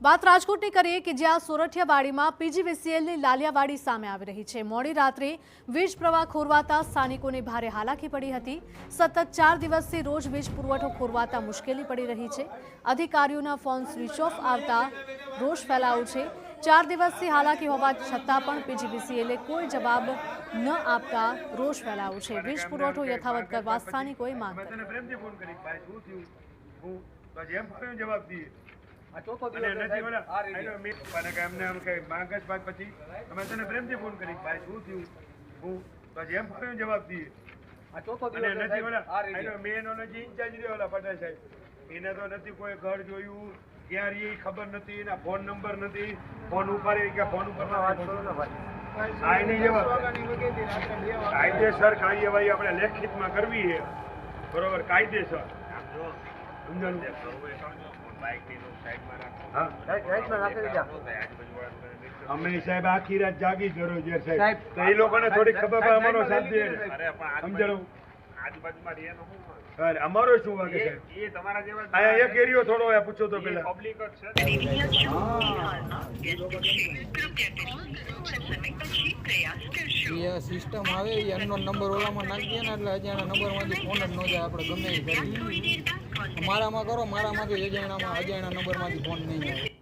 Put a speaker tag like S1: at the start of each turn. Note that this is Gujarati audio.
S1: વાત રાજકોટની કરીએ કે જ્યાં સોરઠિયાવાડીમાં પીજીવીસીએલની લાલિયાવાડી સામે આવી રહી છે। મોડી રાત્રે વીજ પ્રવાહ ખોરવાતા સ્થાનિકોને ભારે હાલાકી પડી હતી। સતત 4 દિવસથી રોજ વીજ પુરવઠો ખોરવાતા મુશ્કેલી પડી રહી છે। અધિકારીઓના ફોન સ્વિચ ઓફ આવતા રોષ ફેલાયો છે। 4 દિવસથી હાલાકી હોવા છતાં પણ પીજીવીસીએલે કોઈ જવાબ ન આપતા રોષ ફેલાયો છે। વીજ પુરવઠો યથાવત કરવા સ્થાનિકોએ માંગ કરી।
S2: ચોથો દિવસ નથી ઓલા એમને એમ કે માંગસ બાદ પછી અમે તને પ્રેમથી ફોન કરી ભાઈ શું થયું હું પછી એમ ફાવ્યો જવાબ દઈએ આ ચોથો દિવસ નથી ઓલા મેન ઓલા જે ઇન્ચાર્જ રહ્યો ઓલા પટેલ સાહેબ એને તો નથી કોઈ ઘર જોયું ક્યાં રહી ખબર નથી એના ફોન નંબર નથી ફોન ઉપાડે કે ફોન ઉપર વાત કરો ને ભાઈ આ નહીં જવાબ કાયદેસર કાર્યવાહી આપણે લેખિતમાં કરવી છે બરોબર કાયદેસર અમે સાહેબ આખી રાત જાગી કરો છે સાહેબ તો એ લોકોને થોડી ખબર પડે અમારો સાથ દે સમજાણું અમારો શું વાગે સાહેબ એ તમારા જેવા અહીંયા એક એરિયો થોડો પૂછો તો પેલા પબ્લિક
S3: છે સિસ્ટમ આવે એ અનનોન નંબર ઓલામાં નાખી દે ને એટલે અજાણ્યા નંબરમાંથી ફોન જ ન જાય આપણે ગમે એ કરીએ મારામાં કરો મારામાંથી અજાણ્યા નંબરમાંથી ફોન નહીં આવે।